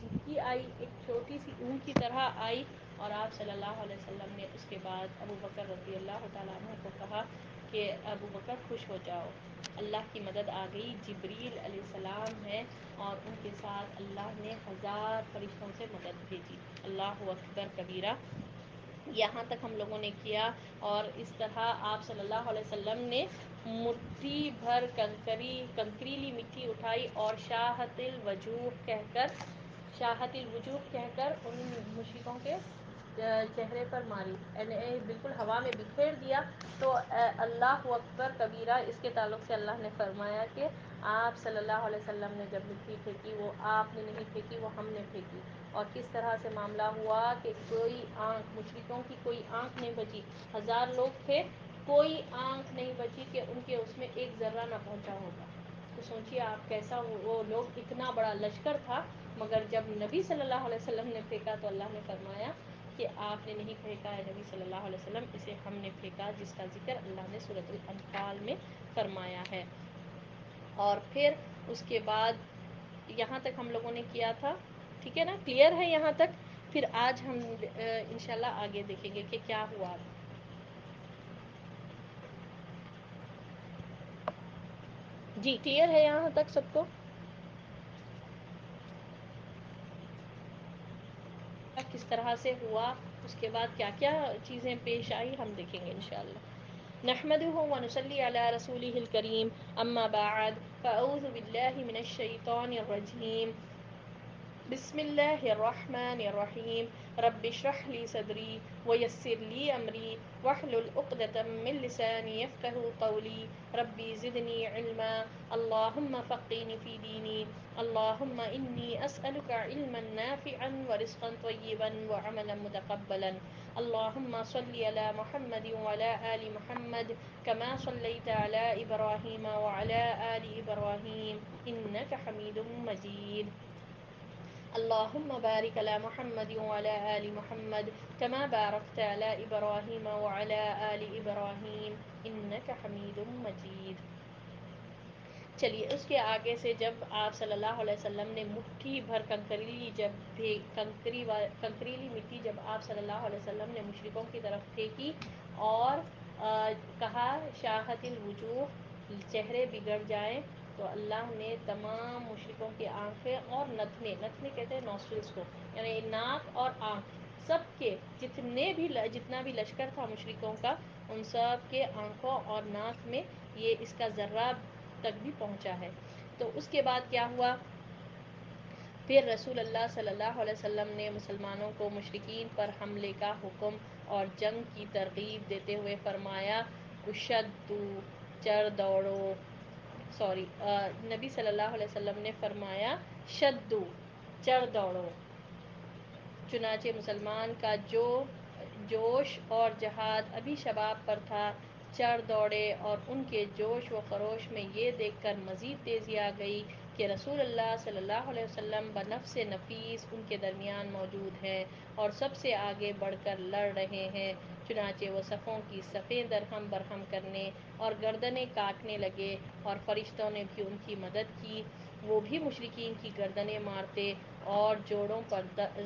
جھپکی آئی، ایک چھوٹی سی اون کی طرح آئی، اور آپ صلی اللہ علیہ وسلم نے اس کے بعد ابو بکر رضی اللہ تعالیٰ عنہ کو کہا کہ ابو بکر خوش ہو جاؤ، اللہ کی مدد آ گئی، جبریل علیہ السلام ہے اور ان کے ساتھ اللہ نے 1000 فرشتوں سے مدد بھیجی۔ اللہ اکبر کبیرہ۔ یہاں تک ہم لوگوں نے کیا، اور اس طرح آپ صلی اللہ علیہ وسلم نے مٹھی بھر کنکریلی مٹی اٹھائی اور شاہت الوجوہ کہہ کر ان مشرکوں کے چہرے پر ماری، یعنی بالکل ہوا میں بکھیر دیا۔ تو اللہ اکبر کبیرہ، اس کے تعلق سے اللہ نے فرمایا کہ آپ صلی اللہ علیہ وسلم نے جب مٹی پھینکی وہ آپ نے نہیں پھینکی، وہ ہم نے پھینکی، اور کس طرح سے معاملہ ہوا کہ کوئی آنکھ، مشرکوں کی کوئی آنکھ نہیں بچی، 1000 لوگ تھے، کوئی آنکھ نہیں بچی کہ ان کے اس میں ایک ذرہ نہ پہنچا ہوگا۔ تو سوچیے آپ کیسا وہ لوگ، اتنا بڑا لشکر تھا، مگر جب نبی صلی اللہ علیہ وسلم نے پھینکا تو اللہ نے فرمایا کہ آپ نے نہیں پھینکا ہے نبی صلی اللہ علیہ وسلم، اسے ہم نے پھینکا، جس کا ذکر اللہ نے سورۃ الانفال میں فرمایا ہے۔ اور پھر اس کے بعد یہاں تک ہم لوگوں نے کیا تھا، ٹھیک ہے نا، کلیئر ہے یہاں تک؟ پھر آج ہم انشاءاللہ آگے دیکھیں گے کہ کیا ہوا۔ جی کلیئر ہے یہاں تک سب کو؟ کس طرح سے ہوا، اس کے بعد کیا کیا چیزیں پیش آئی، ہم دیکھیں گے انشاءاللہ۔ نحمده ونصلي على رسوله الكريم، اما بعد، فاعوذ بالله من الشيطان الرجيم، بسم الله الرحمن الرحيم، رب اشرح لي صدري ويسر لي أمري واحلل عقدة من لساني يفقهوا قولي، ربي زدني علما، اللهم فقهني في ديني، اللهم إني أسألك علما نافعا ورزقا طيبا وعملا متقبلا، اللهم صل على محمد وعلى آل محمد كما صليت على إبراهيم وعلى آل إبراهيم إنك حميد مجيد، اللهم بارك على محمد وعلى آل محمد كما باركت على إبراهيم وعلى آل إبراهيم إنك حميد مجيد۔ چلیے اس کے آگے سے جب آپ صلی اللہ علیہ وسلم نے مٹھی بھر کنکریلی مٹی جب آپ صلی اللہ علیہ وسلم نے مشرکوں کی طرف پھینکی اور کہا شاہت الوجوہ، چہرے بگڑ جائیں، تو اللہ نے تمام مشرکوں کی آنکھیں اور نتنے کہتے ہیں نوسٹرلز کو، یعنی ناک اور آنکھ، سب کے جتنا بھی لشکر تھا مشرکوں کا، ان سب کے آنکھوں اور ناک میں یہ اس کا ذرہ تک بھی پہنچا ہے۔ تو اس کے بعد کیا ہوا، پھر رسول اللہ صلی اللہ علیہ وسلم نے مسلمانوں کو مشرکین پر حملے کا حکم اور جنگ کی ترغیب دیتے ہوئے فرمایا، اشدوا، چڑھ دوڑو، نبی صلی اللہ علیہ وسلم نے فرمایا شدو، چڑھ دوڑو، چنانچہ مسلمان کا جو جوش اور جہاد ابھی شباب پر تھا، چڑھ دوڑے، اور ان کے جوش و خروش میں یہ دیکھ کر مزید تیزی آ گئی کہ رسول اللہ صلی اللہ علیہ وسلم بنفس نفیس ان کے درمیان موجود ہیں اور سب سے آگے بڑھ کر لڑ رہے ہیں، چنانچہ وہ صفوں کی صفیں درہم برہم کرنے اور گردنیں کاٹنے لگے، اور فرشتوں نے بھی ان کی مدد کی، وہ بھی مشرکین کی گردنیں مارتے اور جوڑوں پر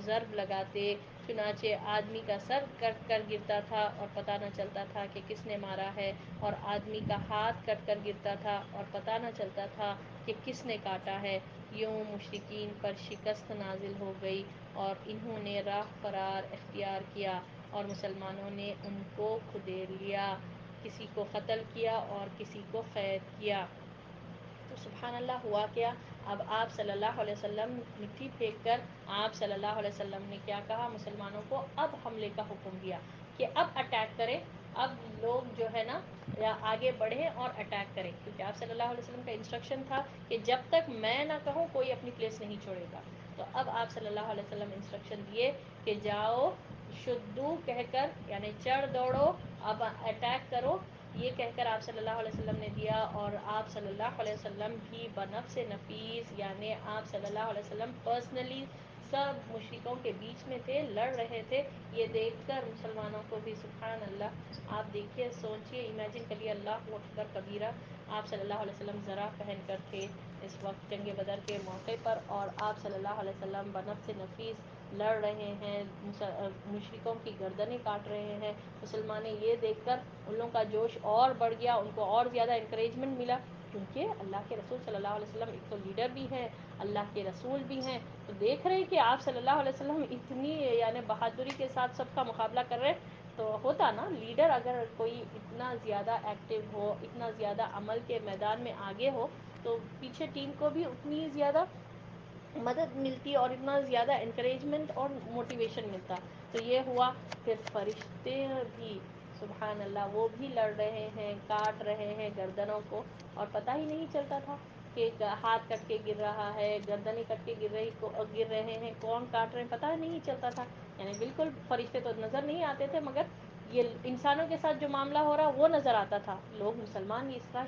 ضرب لگاتے، چنانچہ آدمی کا سر کٹ کر گرتا تھا اور پتہ نہ چلتا تھا کہ کس نے مارا ہے، اور آدمی کا ہاتھ کٹ کر گرتا تھا اور پتہ نہ چلتا تھا کہ کس نے کاٹا ہے۔ یوں مشرکین پر شکست نازل ہو گئی اور انہوں نے راہ فرار اختیار کیا، اور مسلمانوں نے ان کو کھدیر لیا، کسی کو قتل کیا اور کسی کو قید کیا۔ تو سبحان اللہ، ہوا کیا، اب آپ صلی اللہ علیہ وسلم مٹی پھینک کر آپ صلی اللہ علیہ وسلم نے کیا کہا، مسلمانوں کو اب حملے کا حکم دیا کہ اب اٹیک کریں، اب لوگ جو ہے نا آگے بڑھیں اور اٹیک کریں، کیونکہ آپ صلی اللہ علیہ وسلم کا انسٹرکشن تھا کہ جب تک میں نہ کہوں کوئی اپنی پلیس نہیں چھوڑے گا۔ تو اب آپ صلی اللہ علیہ وسلم انسٹرکشن دیے کہ جاؤ شدو کہہ کر، یعنی چڑھ دوڑو، اب اٹیک کرو، یہ کہہ کر آپ صلی اللہ علیہ وسلم نے دیا، اور آپ صلی اللہ علیہ وسلم بھی بنفس نفیس، یعنی آپ صلی اللہ علیہ وسلم پرسنلی سب مشرکوں کے بیچ میں تھے، لڑ رہے تھے، یہ دیکھ کر مسلمانوں کو بھی سبحان اللہ، آپ دیکھیے، سوچیے، امیجن کریے، اللہ اکبر کبیرہ، آپ صلی اللہ علیہ وسلم ذرا پہن کر تھے اس وقت جنگ بدر کے موقع پر، اور آپ صلی اللہ علیہ وسلم بنفس نفیس لڑ رہے ہیں، مشرکوں کی گردنیں کاٹ رہے ہیں۔ مسلمان یہ دیکھ کر ان لوگوں کا جوش اور بڑھ گیا، ان کو اور زیادہ انکریجمنٹ ملا، کیونکہ اللہ کے رسول صلی اللہ علیہ وسلم ایک تو لیڈر بھی ہیں، اللہ کے رسول بھی ہیں، تو دیکھ رہے ہیں کہ آپ صلی اللہ علیہ وسلم اتنی یعنی بہادری کے ساتھ سب کا مقابلہ کر رہے ہیں۔ تو ہوتا نا لیڈر اگر کوئی اتنا زیادہ ایکٹیو ہو، اتنا زیادہ عمل کے میدان میں آگے ہو، تو پیچھے ٹیم کو بھی اتنی زیادہ مدد ملتی اور اتنا زیادہ انکریجمنٹ اور موٹیویشن ملتا۔ تو یہ ہوا، پھر فرشتے بھی سبحان اللہ وہ بھی لڑ رہے ہیں، کاٹ رہے ہیں گردنوں کو، اور پتہ ہی نہیں چلتا تھا کہ ہاتھ کٹ کے گر رہا ہے، گردنیں کٹ کے گر رہے ہیں، کون کاٹ رہے ہیں پتہ نہیں چلتا تھا، یعنی بالکل فرشتے تو نظر نہیں آتے تھے، مگر یہ انسانوں کے ساتھ جو معاملہ ہو رہا وہ نظر آتا تھا۔ لوگ مسلمان اس کا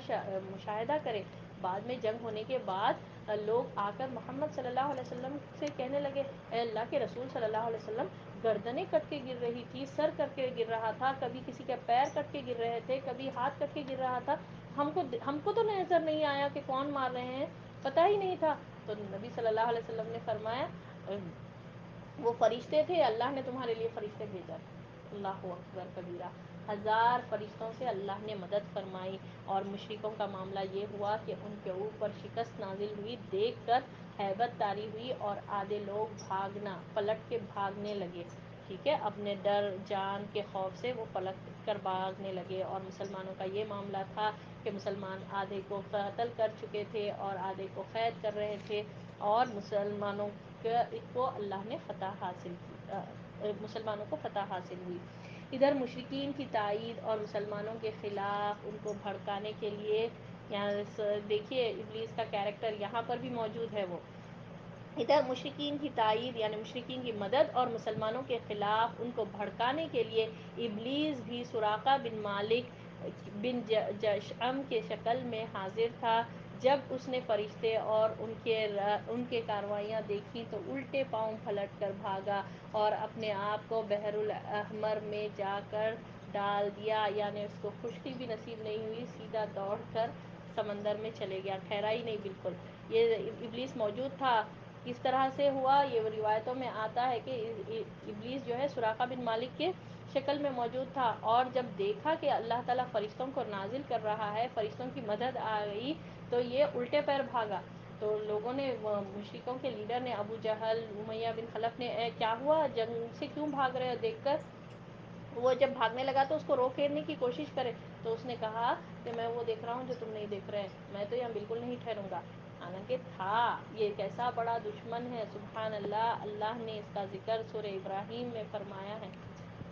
مشاہدہ کریں، بعد میں جنگ ہونے کے بعد لوگ آ کر محمد صلی اللہ علیہ وسلم سے کہنے لگے، اے اللہ کے رسول صلی اللہ علیہ وسلم، گردنیں کٹ کے گر رہی تھی، سر کٹ کے گر رہا تھا، کبھی کسی کے پیر کٹ کے گر رہے تھے، کبھی ہاتھ کٹ کے گر رہا تھا، ہم کو تو نظر نہیں آیا کہ کون مار رہے ہیں، پتہ ہی نہیں تھا۔ تو نبی صلی اللہ علیہ وسلم نے فرمایا وہ فرشتے تھے، اللہ نے تمہارے لیے فرشتے بھیجا۔ اللہ اکبر کبیرہ، 1000 فرشتوں سے اللہ نے مدد فرمائی، اور مشرکوں کا معاملہ یہ ہوا کہ ان کے اوپر شکست نازل ہوئی، دیکھ کر ہیبت طاری ہوئی، اور آدھے لوگ بھاگنا پلٹ کے بھاگنے لگے، ٹھیک ہے، اپنے ڈر جان کے خوف سے وہ پلٹ کر بھاگنے لگے۔ اور مسلمانوں کا یہ معاملہ تھا کہ مسلمان آدھے کو قتل کر چکے تھے اور آدھے کو قید کر رہے تھے، اور مسلمانوں کو اللہ نے فتح حاصل کی، مسلمانوں کو فتح حاصل ہوئی۔ ادھر مشرکین کی تائید اور مسلمانوں کے خلاف ان کو بھڑکانے کے لیے، یہاں دیکھیے ابلیس کا کیریکٹر یہاں پر بھی موجود ہے، وہ ادھر مشرکین کی تائید یعنی مشرکین کی مدد، اور مسلمانوں کے خلاف ان کو بھڑکانے کے لیے ابلیس بھی سراقہ بن مالک بن جشعم کے شکل میں حاضر تھا۔ جب اس نے فرشتے اور ان کے کارروائیاں دیکھی تو الٹے پاؤں پلٹ کر بھاگا، اور اپنے آپ کو بحر الاحمر میں جا کر ڈال دیا، یعنی اس کو خشکی بھی نصیب نہیں ہوئی، سیدھا دوڑ کر سمندر میں چلے گیا، ٹھہرا ہی نہیں بالکل۔ یہ ابلیس موجود تھا، کس طرح سے ہوا یہ روایتوں میں آتا ہے کہ ابلیس جو ہے سراقہ بن مالک کے شکل میں موجود تھا، اور جب دیکھا کہ اللہ تعالیٰ فرشتوں کو نازل کر رہا ہے، فرشتوں کی مدد آ گئی، تو یہ الٹے پیر بھاگا۔ تو لوگوں نے، مشرکوں کے لیڈر نے، ابو جہل، امیہ بن خلف نے، کیا ہوا، جنگ سے کیوں بھاگ رہے ہو، دیکھ کر وہ جب بھاگنے لگا تو اس کو روکنے کی کوشش کرے، تو اس نے کہا کہ میں وہ دیکھ رہا ہوں جو تم نہیں دیکھ رہے، میں تو یہاں بالکل نہیں ٹھہروں گا۔ حالانکہ تھا یہ کیسا بڑا دشمن ہے، سبحان اللہ۔ اللہ نے اس کا ذکر سورہ ابراہیم میں فرمایا ہے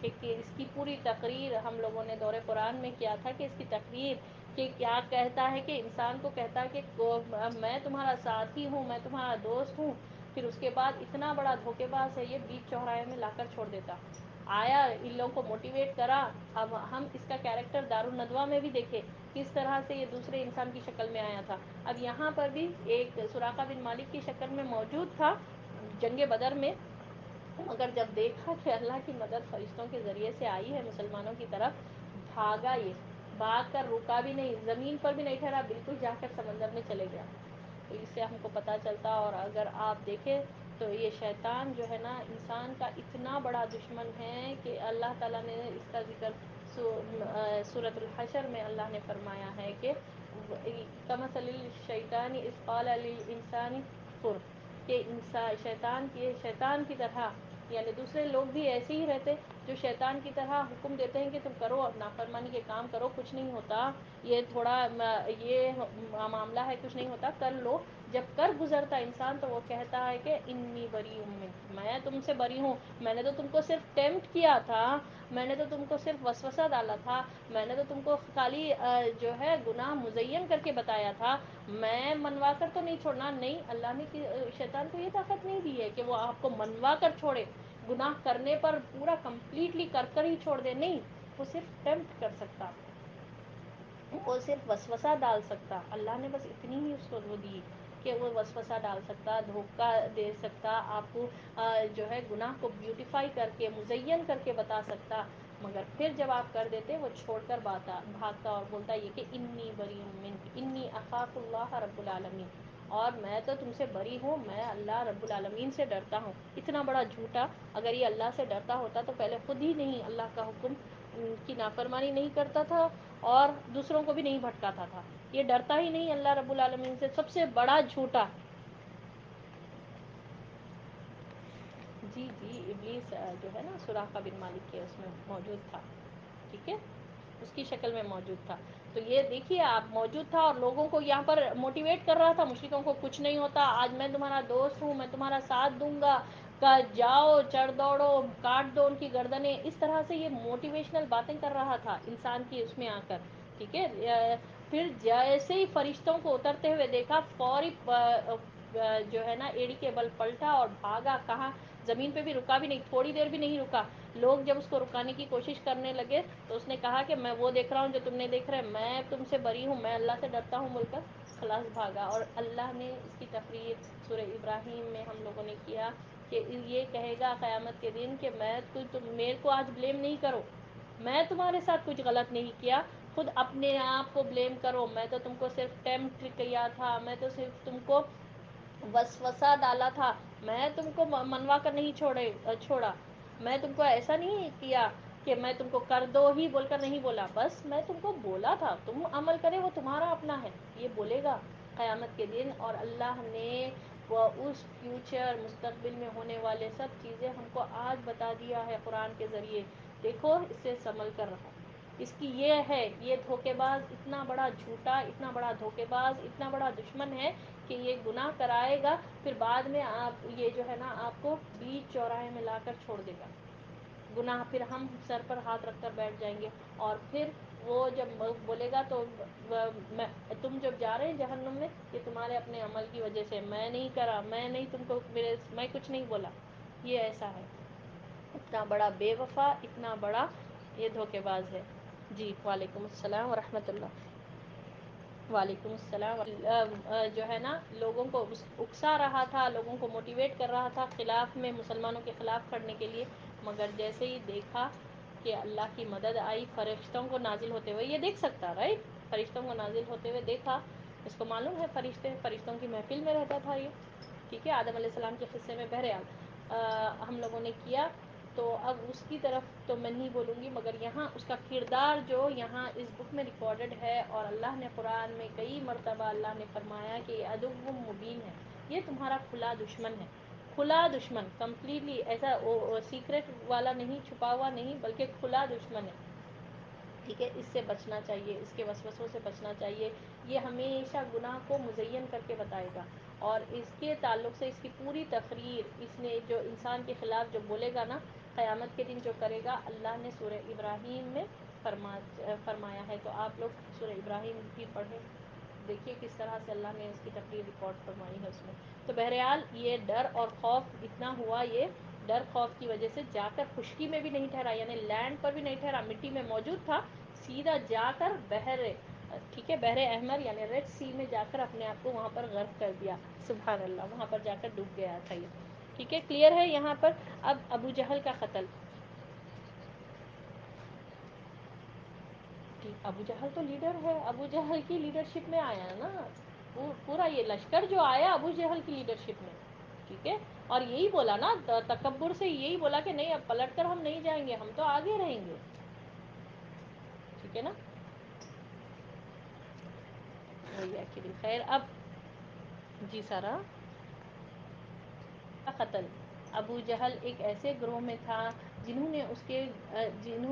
کہ اس کی پوری تقریر ہم لوگوں نے دور قرآن میں کیا تھا، کہ اس کی تقریر کہ کیا کہتا ہے، کہ انسان کو کہتا ہے کہ میں تمہارا ساتھی ہوں، میں تمہارا دوست ہوں، پھر اس کے بعد اتنا بڑا دھوکے باز ہے، یہ بیچ چوراہے میں لا کر چھوڑ دیتا، آیا ان لوگوں کو موٹیویٹ کرا۔ اب ہم اس کا کیریکٹر دارالندوہ میں بھی دیکھے کس طرح سے یہ دوسرے انسان کی شکل میں آیا تھا، اب یہاں پر بھی ایک سراقہ بن مالک کی شکل میں موجود تھا جنگ بدر میں، مگر جب دیکھا کہ اللہ کی مدد فرشتوں کے ذریعے سے آئی ہے مسلمانوں کی طرف، بھاگا، یہ بھاگ کر رکا بھی نہیں، زمین پر بھی نہیں ٹھہرا، بالکل جا کر سمندر میں چلے گیا۔ تو اس سے ہم کو پتہ چلتا، اور اگر آپ دیکھیں تو یہ شیطان جو ہے نا انسان کا اتنا بڑا دشمن ہے کہ اللہ تعالیٰ نے اس کا ذکر سورۃ الحشر میں اللہ نے فرمایا ہے کہ کمثل الشیطان اذ قال للانسان کفر، کہ شیطان کی طرح، یعنی دوسرے لوگ بھی ایسے ہی رہتے جو شیطان کی طرح حکم دیتے ہیں کہ تم کرو، اب نافرمانی کے کام کرو، کچھ نہیں ہوتا، یہ تھوڑا یہ معاملہ ہے، کچھ نہیں ہوتا، کر لو۔ جب کر گزرتا انسان تو وہ کہتا ہے کہ انی بری منک، میں تم سے بری ہوں، میں نے تو تم کو صرف ٹیمپٹ کیا تھا، میں نے تو تم کو صرف وسوسہ ڈالا تھا، میں نے تو تم کو خالی جو ہے گناہ مزین کر کے بتایا تھا، میں منوا کر تو نہیں چھوڑنا، نہیں، اللہ نے شیطان کو یہ طاقت نہیں دی ہے کہ وہ آپ کو منوا کر چھوڑے، گناہ کرنے پر پورا کمپلیٹلی کر ہی چھوڑ دے، نہیں، وہ صرف ٹیمپٹ کر سکتا، وہ صرف وسوسہ ڈال سکتا، اللہ نے بس اتنی ہی اس کو وہ دی کہ وہ وسوسہ ڈال سکتا، دھوکہ دے سکتا، آپ کو جو ہے گناہ کو بیوٹیفائی کر کے مزین کر کے بتا سکتا، مگر پھر جب آپ کر دیتے وہ چھوڑ کر بھاگتا اور بولتا یہ کہ انی بری منک انی اخاف اللہ رب العالمین، اور میں تو تم سے بری ہوں، میں اللہ رب العالمین سے ڈرتا ہوں۔ اتنا بڑا جھوٹا، اگر یہ اللہ سے ڈرتا ہوتا تو پہلے خود ہی نہیں اللہ کا حکم کی نافرمانی نہیں کرتا تھا اور دوسروں کو بھی نہیں بھٹکاتا تھا۔ یہ ڈرتا ہی نہیں اللہ رب العالمین سے، سب سے بڑا جھوٹا۔ جی جی، ابلیس جو ہے نا سراقہ بن مالک کے اس میں موجود تھا، ٹھیک ہے، اس کی شکل میں موجود تھا۔ تو یہ دیکھیے آپ، موجود تھا اور لوگوں کو یہاں پر موٹیویٹ کر رہا تھا، مشرکوں کو کچھ نہیں ہوتا، آج میں تمہارا دوست ہوں، میں تمہارا ساتھ دوں گا، جاؤ چڑھ دوڑو کاٹ دو ان کی گردنیں، اس طرح سے یہ موٹیویشنل باتیں کر رہا تھا انسان کی اس میں آ کر، ٹھیک ہے۔ پھر جیسے ہی فرشتوں کو اترتے ہوئے دیکھا، فوری جو ہے نا ایڑی کے بل پلٹا اور بھاگا، کہاں، زمین پہ بھی رکا بھی نہیں، تھوڑی دیر بھی نہیں رکا۔ لوگ جب اس کو رکانے کی کوشش کرنے لگے تو اس نے کہا کہ میں وہ دیکھ رہا ہوں جو تم نے دیکھ رہے، میں تم سے بری ہوں، میں اللہ سے ڈرتا ہوں بول کر خلاص بھاگا۔ اور اللہ نے اس کی تقریر سورہ ابراہیم میں ہم لوگوں نے کیا کہ یہ کہے گا قیامت کے دن کہ تم میرے کو آج بلیم نہیں کرو، میں تمہارے ساتھ کچھ غلط نہیں کیا، خود اپنے آپ کو بلیم کرو، میں تو تم کو صرف ٹیمپٹ کیا تھا، میں تو صرف تم کو وسوسہ ڈالا تھا، میں تم کو منوا کر نہیں چھوڑا، میں تم کو ایسا نہیں کیا کہ میں تم کو کر دو ہی بول کر نہیں بولا، بس میں تم کو بولا تھا، تم عمل کرے وہ تمہارا اپنا ہے، یہ بولے گا قیامت کے دن۔ اور اللہ نے وہ اس فیوچر مستقبل میں ہونے والے سب چیزیں ہم کو آج بتا دیا ہے قرآن کے ذریعے، دیکھو اس سے سنبھل کر رہو۔ اس کی یہ ہے، یہ دھوکے باز اتنا بڑا جھوٹا، اتنا بڑا دھوکے باز، اتنا بڑا دشمن ہے کہ یہ گناہ کرائے گا، پھر بعد میں آپ یہ جو ہے نا آپ کو بیچ چوراہے میں لا کر چھوڑ دے گا گناہ، پھر ہم سر پر ہاتھ رکھ کر بیٹھ جائیں گے، اور پھر وہ جب بولے گا تو تم جب جا رہے ہیں جہنم میں، یہ تمہارے اپنے عمل کی وجہ سے، میں نہیں کرا، میں نہیں تم کو میں کچھ نہیں بولا، یہ ایسا ہے، اتنا بڑا بے وفا، اتنا بڑا یہ دھوکے باز ہے۔ جی وعلیکم السلام ورحمۃ اللہ۔ وعلیکم السلام۔ جو ہے نا لوگوں کو اکسا رہا تھا، لوگوں کو موٹیویٹ کر رہا تھا خلاف میں، مسلمانوں کے خلاف کھڑنے کے لیے، مگر جیسے ہی دیکھا کہ اللہ کی مدد آئی فرشتوں کو نازل ہوتے ہوئے، یہ دیکھ سکتا رائٹ، فرشتوں کو نازل ہوتے ہوئے دیکھا، اس کو معلوم ہے فرشتوں کی محفل میں رہتا تھا یہ، ٹھیک ہے، آدم علیہ السلام کے قصے میں بہرحال ہم لوگوں نے کیا، تو اب اس کی طرف تو میں نہیں بولوں گی، مگر یہاں اس کا کردار جو یہاں اس بک میں ریکارڈڈ ہے، اور اللہ نے قرآن میں کئی مرتبہ اللہ نے فرمایا کہ یہ عدو مبین ہے، یہ تمہارا کھلا دشمن ہے، کھلا دشمن، کمپلیٹلی ایسا سیکرٹ والا نہیں، چھپا ہوا نہیں، بلکہ کھلا دشمن ہے، ٹھیک ہے، اس سے بچنا چاہیے، اس کے وسوسوں سے بچنا چاہیے، یہ ہمیشہ گناہ کو مزین کر کے بتائے گا، اور اس کے تعلق سے اس کی پوری تقریر، اس نے جو انسان کے خلاف جو بولے گا نا قیامت کے دن جو کرے گا، اللہ نے سورہ ابراہیم میں فرمایا ہے، تو آپ لوگ سورہ ابراہیم بھی پڑھیں، دیکھیے کس طرح سے اللہ نے اس کی تقریر ریکارڈ فرمائی ہے اس میں۔ تو بہرحال یہ ڈر اور خوف اتنا ہوا، یہ ڈر خوف کی وجہ سے جا کر خشکی میں بھی نہیں ٹھہرا، یعنی لینڈ پر بھی نہیں ٹھہرا، مٹی میں موجود تھا، سیدھا جا کر ٹھیک ہے، بحر احمر یعنی ریڈ سی میں جا کر اپنے آپ کو وہاں پر غرق کر دیا، سبحان اللہ، وہاں پر جا کر ڈوب گیا تھا یہ، ٹھیک ہے، کلیئر ہے یہاں پر۔ اب ابو جہل کا قتل، ابو جہل تو لیڈر ہے، ابو جہل کی لیڈرشپ میں آیا نا پورا یہ لشکر جو آیا ابو جہل کی لیڈرشپ میں، ٹھیک ہے، اور یہی بولا نا تکبر سے، یہی بولا کہ نہیں اب پلٹ کر ہم نہیں جائیں گے، ہم تو آگے رہیں گے، ٹھیک ہے نا، وہی ایکچولی خیر۔ اب جی سارا قتل، ابو جہل ایک ایسے گروہ میں تھا جنہوں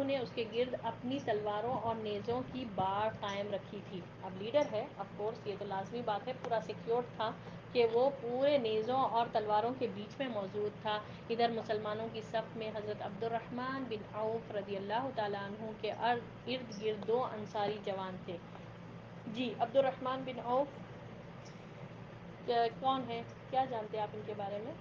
نے اس کے گرد اپنی تلواروں اور نیزوں کی باڑ قائم رکھی تھی، اب لیڈر ہے آف کورس، یہ تو لازمی بات ہے، پورا سیکیورڈ تھا کہ وہ پورے نیزوں اور تلواروں کے بیچ میں موجود تھا، ادھر مسلمانوں کی صف میں حضرت عبد الرحمن بن عوف رضی اللہ تعالیٰ عنہ کے ارد گرد 2 انصاری جوان تھے۔ جی عبد الرحمن بن عوف کون ہے، کیا جانتے ہیں آپ ان کے بارے میں؟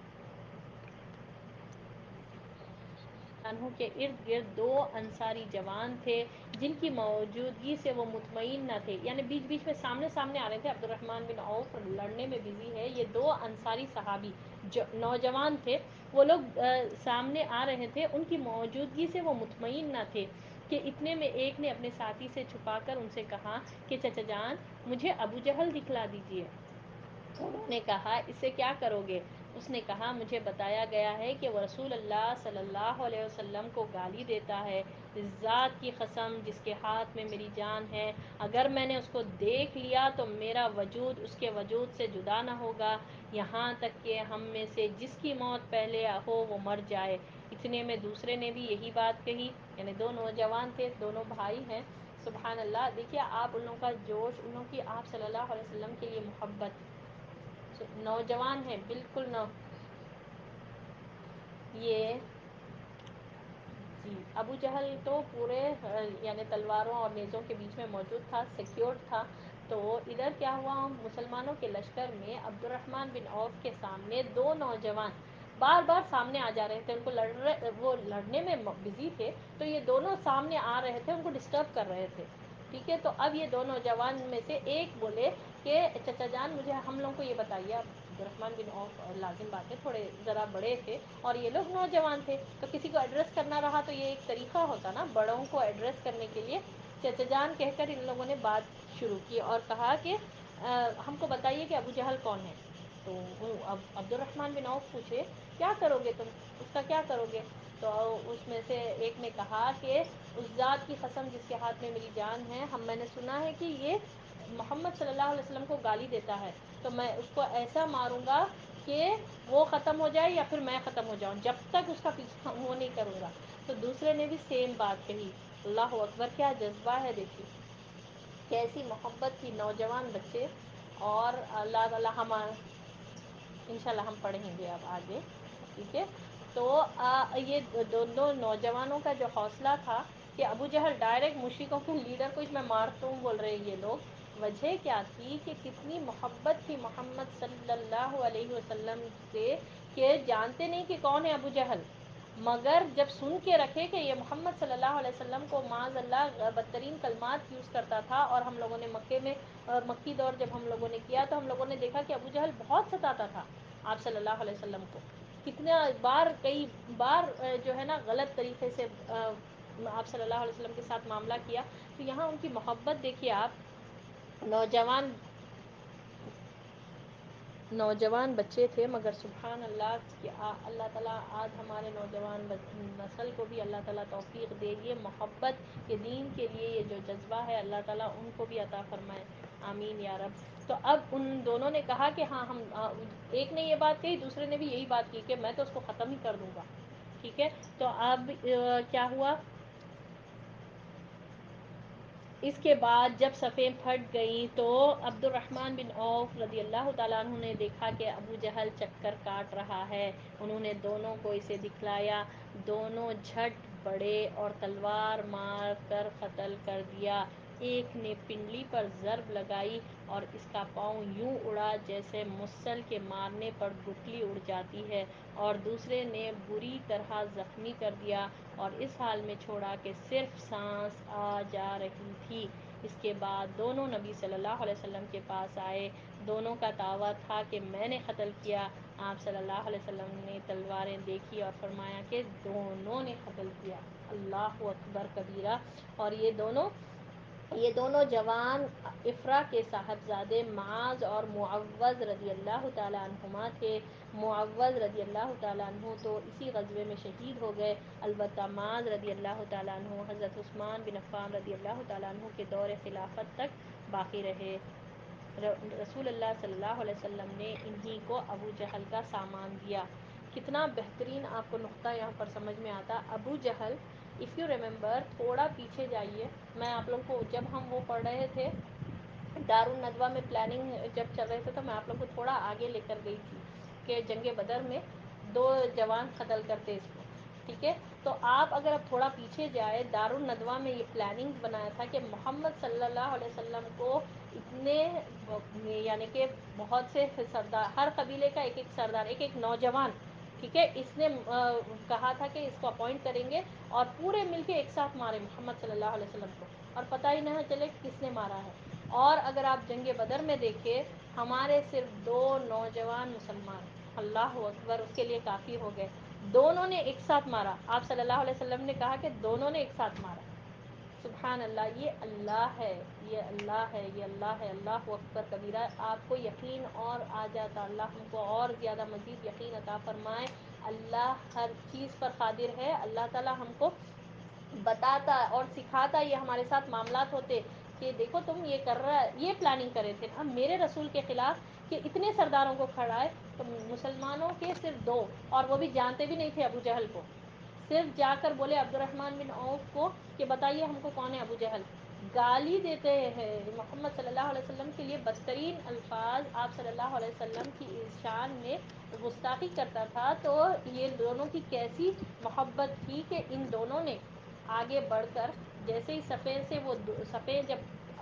عنہ کے ارد گرد 2 انصاری جوان تھے جن کی موجودگی سے وہ مطمئن نہ تھے، یعنی بیچ بیچ میں سامنے سامنے آ رہے تھے۔ عبد الرحمن بن عوف لڑنے میں بزی ہے، یہ 2 انصاری صحابی نوجوان تھے، وہ لوگ سامنے آ رہے تھے، ان کی موجودگی سے وہ مطمئن نہ تھے کہ اتنے میں ایک نے اپنے ساتھی سے چھپا کر ان سے کہا کہ چچا جان مجھے ابو جہل دکھلا دیجئے۔ انہوں نے کہا اس سے کیا کرو گے؟ اس نے کہا مجھے بتایا گیا ہے کہ وہ رسول اللہ صلی اللہ علیہ وسلم کو گالی دیتا ہے، اس ذات کی قسم جس کے ہاتھ میں میری جان ہے، اگر میں نے اس کو دیکھ لیا تو میرا وجود اس کے وجود سے جدا نہ ہوگا، یہاں تک کہ ہم میں سے جس کی موت پہلے ہو وہ مر جائے۔ اتنے میں دوسرے نے بھی یہی بات کہی، یعنی 2 نوجوان تھے، دونوں بھائی ہیں۔ سبحان اللہ، دیکھیے آپ ان لوگوں کا جوش، ان لوگوں کی آپ صلی اللہ علیہ وسلم کے لیے محبت، نوجوان ہیں بالکل یہ جی ابو جہل تو پورے یعنی تلواروں اور نیزوں کے بیچ میں موجود تھا، سیکیورڈ تھا۔ تو ادھر کیا ہوا، مسلمانوں کے لشکر میں عبد الرحمن بن عوف کے سامنے 2 نوجوان بار بار سامنے آ جا رہے تھے، ان کو وہ لڑنے میں بزی تھے، تو یہ دونوں سامنے آ رہے تھے، ان کو ڈسٹرب کر رہے تھے، ٹھیک ہے۔ تو اب یہ 2 نوجوان میں سے ایک بولے کہ چچا جان مجھے ہم لوگوں کو یہ بتائیے، عبد الرحمن بن عوف لازم بات ہے تھوڑے ذرا بڑے تھے اور یہ لوگ نوجوان تھے، تو کسی کو ایڈریس کرنا رہا تو یہ ایک طریقہ ہوتا نا بڑوں کو ایڈریس کرنے کے لیے، چچا جان کہہ کر ان لوگوں نے بات شروع کی اور کہا کہ ہم کو بتائیے کہ ابو جہل کون ہے۔ تو اب عبد الرحمن بن عوف پوچھے کیا کرو گے تم، اس کا کیا کرو گے؟ تو اس میں سے ایک نے کہا کہ اس ذات کی قسم جس کے ہاتھ میں میری جان ہے، میں نے سنا ہے کہ یہ محمد صلی اللہ علیہ وسلم کو گالی دیتا ہے، تو میں اس کو ایسا ماروں گا کہ وہ ختم ہو جائے یا پھر میں ختم ہو جاؤں، جب تک اس کا پیچھا وہ نہیں کروں گا۔ تو دوسرے نے بھی سیم بات کہی۔ اللہ اکبر، کیا جذبہ ہے دیکھیے، کیسی محبت تھی، نوجوان بچے، اور اللہ تعالی انشاءاللہ ہم پڑھیں گے اب آگے، ٹھیک ہے۔ تو یہ دونوں نوجوانوں کا جو حوصلہ تھا کہ ابو جہل ڈائریکٹ مشرکوں کے لیڈر کو میں مارتا ہوں بول رہے ہیں یہ لوگ، وجہ کیا تھی کہ کتنی محبت تھی محمد صلی اللہ علیہ وسلم سے، کہ جانتے نہیں کہ کون ہے ابو جہل، مگر جب سن کے رکھے کہ یہ محمد صلی اللہ علیہ وسلم کو معاذ اللہ بدترین کلمات یوز کرتا تھا، اور ہم لوگوں نے مکی دور جب ہم لوگوں نے کیا تو ہم لوگوں نے دیکھا کہ ابو جہل بہت ستاتا تھا آپ صلی اللہ علیہ وسلم کو، کتنا بار کئی بار جو ہے نا غلط طریقے سے آپ صلی اللہ علیہ وسلم کے ساتھ معاملہ کیا۔ تو یہاں ان کی محبت دیکھیے آپ، نوجوان بچے تھے، مگر سبحان اللہ کہ اللہ تعالیٰ آج ہمارے نوجوان نسل کو بھی اللہ تعالیٰ توفیق دے، یہ محبت یہ دین کے لیے یہ جو جذبہ ہے اللہ تعالیٰ ان کو بھی عطا فرمائے، آمین یا رب۔ تو اب ان دونوں نے کہا کہ ہاں ہم، ایک نے یہ بات کہی، دوسرے نے بھی یہی بات کی کہ میں تو اس کو ختم ہی کر دوں گا، ٹھیک ہے۔ تو اب کیا ہوا، اس کے بعد جب صفیں پھٹ گئیں تو عبد الرحمن بن عوف رضی اللہ تعالیٰ عنہ نے دیکھا کہ ابو جہل چکر کاٹ رہا ہے، انہوں نے دونوں کو اسے دکھلایا، دونوں جھٹ بڑے اور تلوار مار کر قتل کر دیا۔ ایک نے پنڈلی پر ضرب لگائی اور اس کا پاؤں یوں اڑا جیسے مصل کے مارنے پر گٹھلی اڑ جاتی ہے، اور دوسرے نے بری طرح زخمی کر دیا اور اس حال میں چھوڑا کہ صرف سانس آ جا رہی تھی۔ اس کے بعد دونوں نبی صلی اللہ علیہ وسلم کے پاس آئے، دونوں کا دعویٰ تھا کہ میں نے قتل کیا۔ آپ صلی اللہ علیہ وسلم نے تلواریں دیکھی اور فرمایا کہ دونوں نے قتل کیا، اللہ اکبر کبیرہ۔ اور یہ دونوں جوان افرا کے صاحبزادے معاذ اور معوذ رضی اللہ تعالیٰ عنہما تھے۔ معوذ رضی اللہ تعالیٰ عنہ تو اسی غزوے میں شہید ہو گئے، البتہ معاذ رضی اللہ تعالیٰ عنہ حضرت عثمان بن عفان رضی اللہ تعالیٰ عنہ کے دور خلافت تک باقی رہے۔ رسول اللہ صلی اللہ علیہ وسلم نے انہی کو ابو جہل کا سامان دیا۔ کتنا بہترین آپ کو نقطہ یہاں پر سمجھ میں آتا، ابو جہل، اف یو ریممبر، تھوڑا پیچھے جائیے، میں آپ لوگوں کو جب ہم وہ پڑھ رہے تھے دارالندوہ میں پلاننگ جب چل رہے تھے تو میں آپ لوگوں کو تھوڑا آگے لے کر گئی تھی کہ جنگ بدر میں 2 جوان قتل کرتے اس کو، ٹھیک ہے۔ تو آپ اگر اب تھوڑا پیچھے جائے، دارالندوہ میں یہ پلاننگ بنایا تھا کہ محمد صلی اللہ علیہ وسلم کو اتنے یعنی کہ بہت سے سردار، ہر قبیلے کا ایک ایک سردار، ایک ایک نوجوان ٹھیک ہے، اس نے کہا تھا کہ اس کو اپوائنٹ کریں گے اور پورے مل کے ایک ساتھ مارے محمد صلی اللہ علیہ وسلم کو، اور پتہ ہی نہ چلے کس نے مارا ہے۔ اور اگر آپ جنگ بدر میں دیکھیں، ہمارے صرف 2 نوجوان مسلمان، اللہ اکبر، اس کے لیے کافی ہو گئے، دونوں نے ایک ساتھ مارا۔ آپ صلی اللہ علیہ وسلم نے کہا کہ دونوں نے ایک ساتھ مارا۔ سبحان اللہ، یہ اللہ ہے، یہ اللہ ہے، یہ اللہ ہے، اللہ اکبر کبیرہ۔ آپ کو یقین اور آ جاتا، اللہ ہم کو اور زیادہ مزید یقین عطا فرمائے۔ اللہ ہر چیز پر قادر ہے، اللہ تعالی ہم کو بتاتا اور سکھاتا، یہ ہمارے ساتھ معاملات ہوتے کہ دیکھو تم یہ کر رہا ہے، یہ پلاننگ کرے تھے اب میرے رسول کے خلاف کہ اتنے سرداروں کو کھڑا ہے، تو مسلمانوں کے صرف 2، اور وہ بھی جانتے بھی نہیں تھے ابو جہل کو، صرف جا کر بولے عبد الرحمن بن عوف کو کہ بتائیے ہم کو کون ہے ابو جہل، گالی دیتے ہیں محمد صلی اللہ علیہ وسلم کے لیے بدترین الفاظ، آپ صلی اللہ علیہ وسلم کی شان میں گستاخی کرتا تھا۔ تو یہ دونوں کی کیسی محبت تھی کہ ان دونوں نے آگے بڑھ کر، جیسے ہی صفے سے وہ صفے جب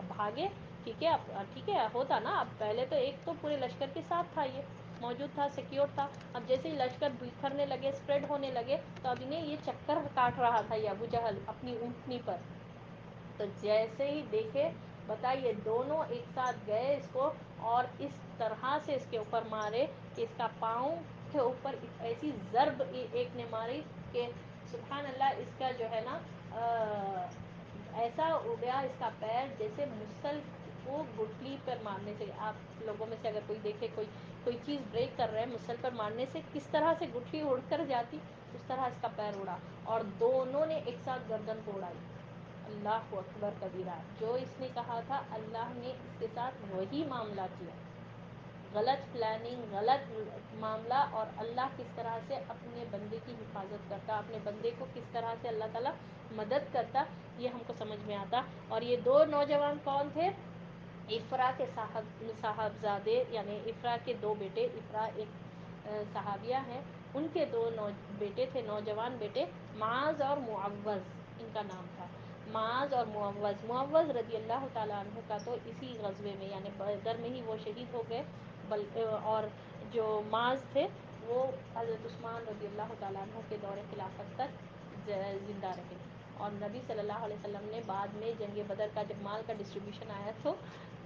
بھاگے، ٹھیک ہے، ٹھیک ہے ہوتا نا، اب پہلے تو ایک تو پورے لشکر کے ساتھ تھا، یہ موجود تھا، سیکیور تھا، اب جیسے ہی لشکر بکھرنے لگے، اسپریڈ ہونے لگے، تو اب انہیں یہ چکر کاٹ رہا تھا یہ ابو جہل اپنی اونٹنی پر، تو جیسے ہی دیکھے، بتائیے دونوں ایک ساتھ گئے اس کو اور اس طرح سے اس کے اوپر مارے کہ اس کا پاؤں کے اوپر ایسی ضرب ایک نے ماری کہ سبحان اللہ، اس کا جو ہے نا ایسا ہو گیا اس کا پیر جیسے مسل کو گٹلی پر مارنے سے، آپ لوگوں میں سے اگر کوئی دیکھے کوئی چیز بریک کر رہا ہے، مسل پر مارنے سے کس طرح سے گٹلی اڑ کر جاتی، اس طرح اس کا پیر اڑا، اور دونوں نے ایک ساتھ گردن کو اڑائی۔ اللہ اکبر کبیرہ، جو اس نے کہا تھا اللہ نے اس کے ساتھ وہی معاملہ کیا، غلط پلاننگ، غلط معاملہ، اور اللہ کس طرح سے اپنے بندے کی حفاظت کرتا، اپنے بندے کو کس طرح سے اللہ تعالیٰ مدد کرتا، یہ ہم کو سمجھ میں آتا۔ اور یہ 2 نوجوان کون تھے؟ افرا کے صاحبزادے، یعنی افرا کے 2 بیٹے، افرا ایک صحابیہ ہیں، ان کے 2 بیٹے تھے، نوجوان بیٹے، معاذ اور معوذ ان کا نام تھا، معاذ اور معوذ رضی اللہ تعالیٰ عنہ کا تو اسی غزوے میں یعنی بدر میں ہی وہ شہید ہو گئے، اور جو معاذ تھے وہ حضرت عثمان رضی اللہ تعالیٰ عنہ کے دور خلافت تک زندہ رہے، اور نبی صلی اللہ علیہ وسلم نے بعد میں جنگ بدر کا جب مال کا ڈسٹریبیوشن آیا تو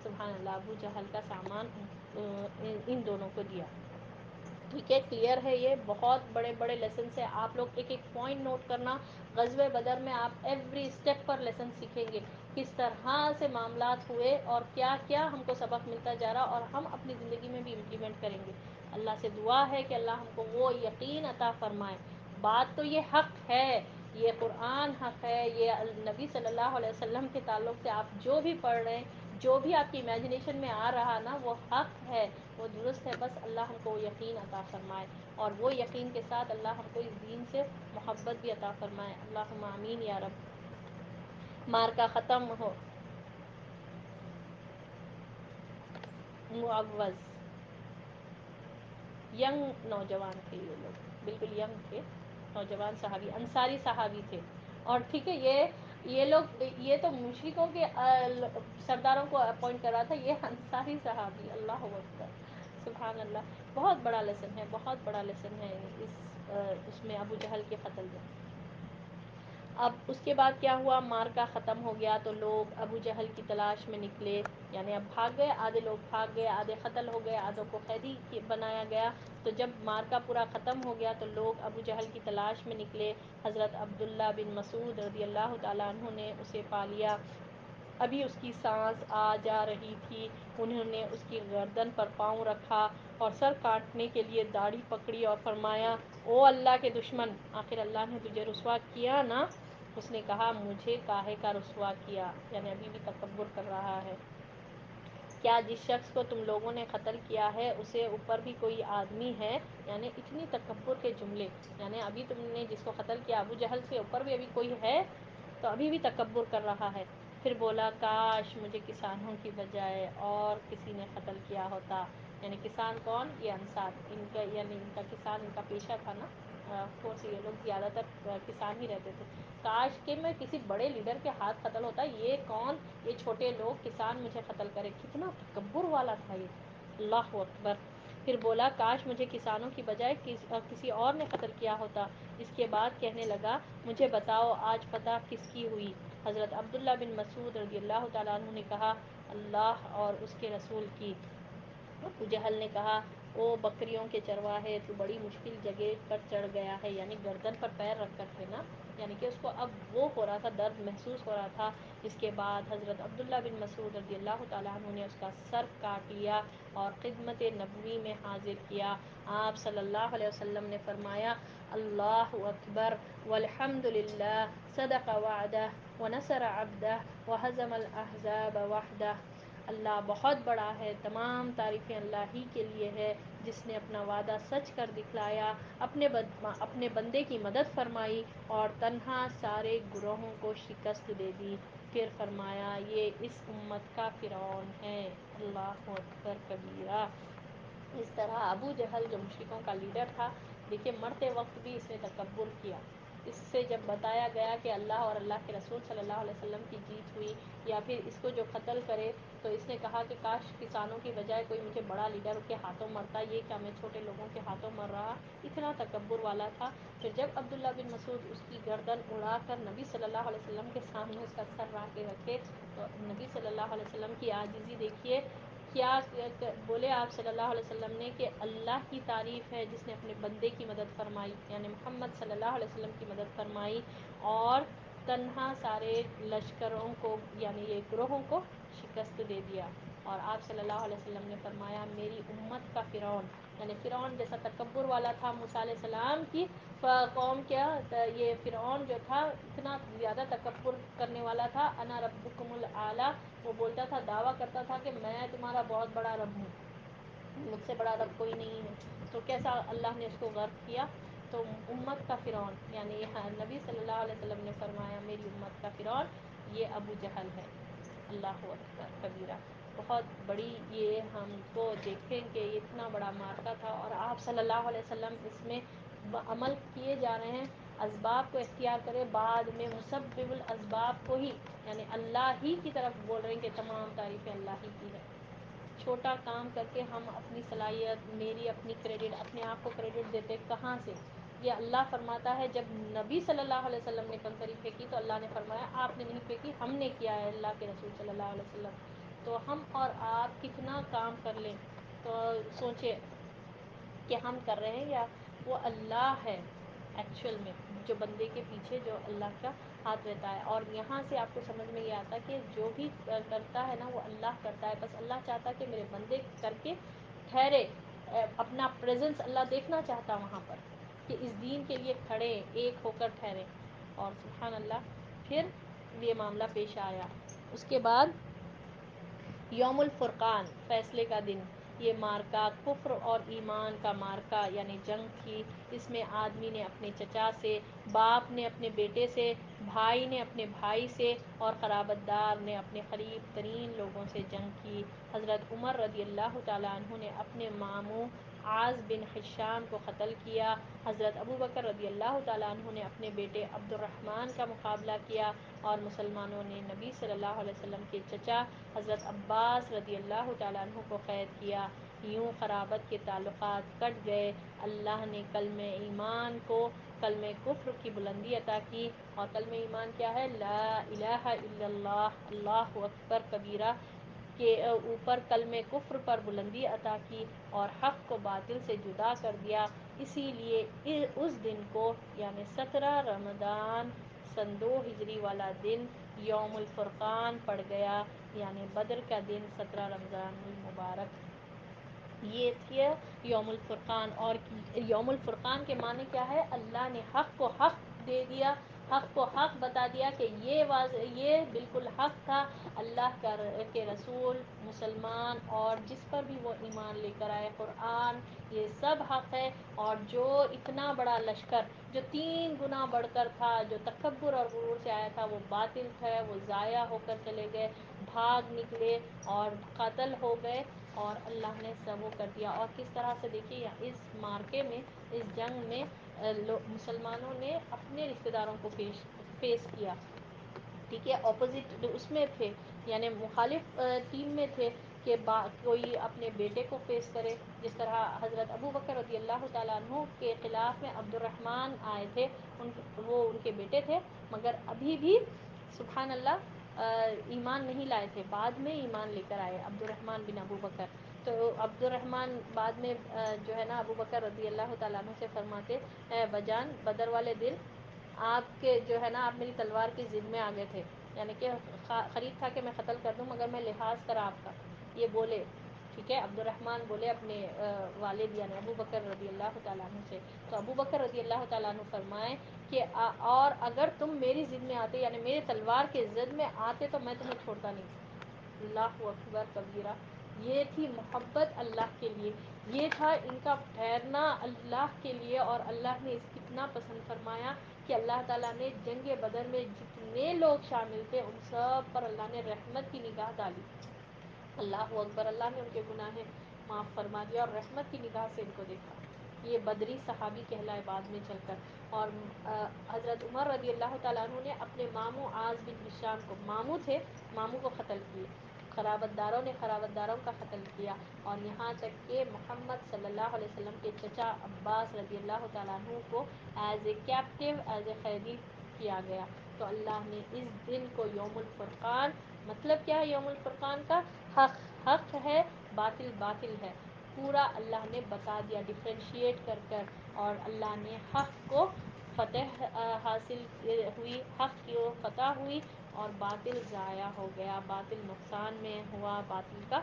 سبحان اللہ ابو جہل کا سامان ان دونوں کو دیا۔ ٹھیک ہے، کلیئر ہے، یہ بہت بڑے بڑے لیسنس ہیں، آپ لوگ ایک ایک پوائنٹ نوٹ کرنا، غزوہ بدر میں آپ ایوری اسٹیپ پر لیسن سیکھیں گے، کس طرح سے معاملات ہوئے اور کیا کیا ہم کو سبق ملتا جا رہا، اور ہم اپنی زندگی میں بھی امپلیمنٹ کریں گے۔ اللہ سے دعا ہے کہ اللہ ہم کو وہ یقین عطا فرمائے۔ بات تو یہ حق ہے، یہ قرآن حق ہے، یہ نبی صلی اللہ علیہ وسلم کے تعلق سے آپ جو بھی پڑھ رہے ہیں، جو بھی آپ کی امیجنیشن میں آ رہا نا، وہ حق ہے، وہ درست ہے، بس اللہ ہم کو وہ یقین عطا فرمائے، اور وہ یقین کے ساتھ اللہ ہم کو اس دین سے محبت بھی عطا فرمائے، اللہم آمین یا رب۔ مارکا ختم ہو، معوذ ینگ نوجوان تھے، یہ لوگ بالکل ینگ تھے، نوجوان صحابی، انصاری صحابی تھے، اور ٹھیک ہے یہ لوگ، یہ تو مشرکوں کے سرداروں کو اپوائنٹ کرا تھا، یہ انصاری صحابی، اللہ اکبر سبحان اللہ، بہت بڑا لیسن ہے، بہت بڑا لیسن ہے اس میں ابو جہل کے قتل میں۔ اب اس کے بعد کیا ہوا، مارکا ختم ہو گیا تو لوگ ابو جہل کی تلاش میں نکلے، یعنی اب بھاگ گئے، آدھے لوگ بھاگ گئے، آدھے قتل ہو گئے، آدھوں کو قیدی بنایا گیا، تو جب مارکا پورا ختم ہو گیا تو لوگ ابو جہل کی تلاش میں نکلے، حضرت عبداللہ بن مسعود رضی اللہ تعالیٰ عنہ نے اسے پا لیا، ابھی اس کی سانس آ جا رہی تھی، انہوں نے اس کی گردن پر پاؤں رکھا اور سر کاٹنے کے لیے داڑھی پکڑی اور فرمایا، او اللہ کے دشمن، آخر اللہ نے تجھے رسوا کیا نا؟ اس نے کہا مجھے کاہے کا رسوا کیا، یعنی ابھی بھی تکبر کر رہا ہے، کیا جس شخص کو تم لوگوں نے قتل کیا ہے اسے اوپر بھی کوئی آدمی ہے، یعنی اتنی تکبر کے جملے، یعنی ابھی تم نے جس کو قتل کیا ابو جہل سے اوپر بھی ابھی کوئی ہے، تو ابھی بھی تکبر کر رہا ہے۔ پھر بولا کاش مجھے کسانوں کی بجائے اور کسی نے قتل کیا ہوتا، یعنی کسان کون؟ یہ انصار، ان کا یعنی ان کا کسان ان کا پیشہ تھا نا، آف کورس یہ لوگ زیادہ تر کسان ہی رہتے تھے، کاش کہ میں کسی بڑے لیڈر کے ہاتھ قتل ہوتا، یہ کون، یہ چھوٹے لوگ کسان مجھے قتل کرے، کتنا تکبر والا تھا یہ، اللہ اکبر۔ پھر بولا کاش مجھے کسانوں کی بجائے کسی اور نے قتل کیا ہوتا۔ اس کے بعد کہنے لگا مجھے بتاؤ آج فتح کس کی ہوئی؟ حضرت عبداللہ بن مسعود رضی اللہ تعالیٰ عنہ نے کہا اللہ اور اس کے رسول کی۔ ابو جہل نے کہا او بکریوں کے چرواہے، تو بڑی مشکل جگہ پر چڑھ گیا ہے، یعنی گردن پر پیر رکھ کر تھے نا، یعنی کہ اس کو اب وہ ہو رہا تھا، درد محسوس ہو رہا تھا۔ اس کے بعد حضرت عبداللہ بن مسعود رضی اللہ تعالیٰ عنہ نے اس کا سر کاٹ لیا اور خدمت نبوی میں حاضر کیا۔ آپ صلی اللہ علیہ وسلم نے فرمایا اللہ اکبر والحمد للہ، صدق وعدہ ونصر عبدہ وہزم الاحزاب وحدہ۔ اللہ بہت بڑا ہے، تمام تعریفیں اللہ ہی کے لیے ہے جس نے اپنا وعدہ سچ کر دکھلایا، اپنے بندے کی مدد فرمائی اور تنہا سارے گروہوں کو شکست دے دی۔ پھر فرمایا یہ اس امت کا فرعون ہے، اللہ اکبر کبیرہ۔ اس طرح ابو جہل جو مشرکوں کا لیڈر تھا، دیکھیے مرتے وقت بھی اس نے تکبر کیا۔ اس سے جب بتایا گیا کہ اللہ اور اللہ کے رسول صلی اللہ علیہ وسلم کی جیت ہوئی یا پھر اس کو جو قتل کرے، تو اس نے کہا کہ کاش کسانوں کی بجائے کوئی مجھے بڑا لیڈر کے ہاتھوں مرتا، یہ کیا میں چھوٹے لوگوں کے ہاتھوں مر رہا، اتنا تکبر والا تھا۔ پھر جب عبداللہ بن مسعود اس کی گردن اڑا کر نبی صلی اللہ علیہ وسلم کے سامنے اس کا سر لا کے رکھے، تو نبی صلی اللہ علیہ وسلم کی عاجزی دیکھیے، کیا بولے آپ صلی اللہ علیہ وسلم نے کہ اللہ کی تعریف ہے جس نے اپنے بندے کی مدد فرمائی، یعنی محمد صلی اللہ علیہ وسلم کی مدد فرمائی اور تنہا سارے لشکروں کو یعنی یہ گروہوں کو شکست دے دیا۔ اور آپ صلی اللہ علیہ وسلم نے فرمایا میری امت کا فرعون، یعنی فرعون جیسا تکبر والا تھا موسیٰ علیہ السلام کی قوم، کیا یہ فرعون جو تھا اتنا زیادہ تکبر کرنے والا تھا، انا ربکم الاعلی، وہ بولتا تھا، دعویٰ کرتا تھا کہ میں تمہارا بہت بڑا رب ہوں، مجھ سے بڑا رب کوئی نہیں ہے۔ تو کیسا اللہ نے اس کو غرق کیا؟ تو امت کا فرعون یعنی نبی صلی اللہ علیہ وسلم نے فرمایا میری امت کا فرعون یہ ابو جہل ہے، اللہ اکبر کبیرہ۔ بہت بڑی یہ ہم کو دیکھیں کہ یہ اتنا بڑا مارکا تھا اور آپ صلی اللہ علیہ وسلم اس میں عمل کیے جا رہے ہیں، اسباب کو اختیار کرے، بعد میں مسبب الاسباب کو ہی یعنی اللہ ہی کی طرف بول رہے ہیں کہ تمام تعریفیں اللہ ہی کی ہے۔ چھوٹا کام کر کے ہم اپنی صلاحیت، میری اپنی کریڈٹ، اپنے آپ کو کریڈٹ دیتے کہاں سے؟ یہ اللہ فرماتا ہے جب نبی صلی اللہ علیہ وسلم نے کنکری پھینکی تو اللہ نے فرمایا آپ نے نہیں پھینکی، ہم نے کیا ہے، اللہ کے رسول صلی اللہ علیہ وسلم۔ تو ہم اور آپ کتنا کام کر لیں، تو سوچے کہ ہم کر رہے ہیں یا وہ اللہ ہے ایکچوئل میں، جو بندے کے پیچھے جو اللہ کا ہاتھ رہتا ہے۔ اور یہاں سے آپ کو سمجھ میں یہ آتا کہ جو بھی کرتا ہے نا وہ اللہ کرتا ہے، بس اللہ چاہتا کہ میرے بندے کر کے ٹھہرے، اپنا پریزنس اللہ دیکھنا چاہتا وہاں پر کہ اس دین کے لیے کھڑے ایک ہو کر ٹھہرے، اور سبحان اللہ پھر یہ معاملہ پیش آیا۔ اس کے بعد یوم الفرقان، فیصلے کا دن، یہ مارکا کفر اور ایمان کا مارکا یعنی جنگ تھی۔ اس میں آدمی نے اپنے چچا سے، باپ نے اپنے بیٹے سے، بھائی نے اپنے بھائی سے اور قرابت دار نے اپنے قریب ترین لوگوں سے جنگ کی۔ حضرت عمر رضی اللہ تعالیٰ عنہ نے اپنے ماموں عاص بن ہشام کو قتل کیا۔ حضرت ابوبکر رضی اللہ تعالیٰ عنہ نے اپنے بیٹے عبد الرحمن کا مقابلہ کیا اور مسلمانوں نے نبی صلی اللہ علیہ وسلم کے چچا حضرت عباس رضی اللہ تعالیٰ عنہ کو قید کیا۔ یوں قرابت کے تعلقات کٹ گئے۔ اللہ نے کلمہ ایمان کو کلمہ کفر کی بلندی عطا کی، اور کلمہ ایمان کیا ہے؟ لا الہ الا اللہ، اللہ اکبر کبیرہ، کے اوپر کلمہ کفر پر بلندی عطا کی اور حق کو باطل سے جدا کر دیا۔ اسی لیے اس دن کو یعنی 17 رمضان سن 2 ہجری والا دن یوم الفرقان پڑ گیا، یعنی بدر کا دن 17 رمضان المبارک، یہ تھی یوم الفرقان۔ اور یوم الفرقان کے معنی کیا ہے؟ اللہ نے حق کو حق دے دیا، حق کو حق بتا دیا کہ یہ بالکل حق تھا، اللہ کے رسول، مسلمان اور جس پر بھی وہ ایمان لے کر آئے، قرآن، یہ سب حق ہے۔ اور جو اتنا بڑا لشکر جو 3 گنا بڑھ کر تھا، جو تکبر اور غرور سے آیا تھا، وہ باطل تھا، وہ ضائع ہو کر چلے گئے، بھاگ نکلے اور قتل ہو گئے، اور اللہ نے سب وہ کر دیا۔ اور کس طرح سے دیکھیے اس مارکے میں، اس جنگ میں مسلمانوں نے اپنے رشتہ داروں کو فیس کیا، ٹھیک ہے، اپوزٹ اس میں تھے یعنی مخالف ٹیم میں تھے کہ کوئی اپنے بیٹے کو فیس کرے، جس طرح حضرت ابو بکر رضی اللہ تعالیٰ عنہ کے خلاف میں عبد الرحمن آئے تھے، وہ ان کے بیٹے تھے، مگر ابھی بھی سبحان اللہ ایمان نہیں لائے تھے، بعد میں ایمان لے کر آئے عبد الرحمن بن ابو بکر. تو عبد الرحمن بعد میں جو ہے نا ابو بکر رضی اللہ تعالیٰ عنہ سے فرماتے، اے بجان بدر والے دن آپ کے جو ہے نا آپ میری تلوار کی ضد میں آ گئے تھے، یعنی کہ خرید تھا کہ میں قتل کر دوں مگر میں لحاظ کرا آپ کا، یہ بولے. ٹھیک ہے، عبد الرحمن بولے اپنے والد یعنی ابو بکر رضی اللہ تعالیٰ عنہ سے. تو ابو بکر رضی اللہ تعالیٰ عنہ فرمائے کہ اور اگر تم میری ضد میں آتے یعنی میرے تلوار کے ضد میں آتے تو میں تمہیں چھوڑتا نہیں. اللہ اکبر کبیرہ. یہ تھی محبت اللہ کے لیے، یہ تھا ان کا ٹھہرنا اللہ کے لیے، اور اللہ نے اس کتنا پسند فرمایا کہ اللہ تعالیٰ نے جنگ بدر میں جتنے لوگ شامل تھے ان سب پر اللہ نے رحمت کی نگاہ ڈالی. اللہ اکبر. اللہ نے ان کے گناہ معاف فرما دیا اور رحمت کی نگاہ سے ان کو دیکھا. یہ بدری صحابی کہلائے بعد میں چل کر. اور حضرت عمر رضی اللہ تعالیٰ عنہ نے اپنے ماموں عاص بن ہشام کو، ماموں تھے، ماموں کو قتل کیے، خرابت داروں نے خرابت داروں کا قتل کیا، اور یہاں تک کہ محمد صلی اللہ علیہ وسلم کے چچا عباس رضی اللہ تعالیٰ عنہ کو as a captive, as a قیدی کیا گیا. تو اللہ نے اس دن کو یوم الفرقان، مطلب کیا ہے یوم الفرقان کا؟ حق حق ہے، باطل باطل ہے، پورا اللہ نے بتا دیا ڈفرینشیٹ کر کر، اور اللہ نے حق کو فتح حاصل ہوئی، حق کی فتح ہوئی، اور باطل ضائع ہو گیا، باطل نقصان میں ہوا، باطل کا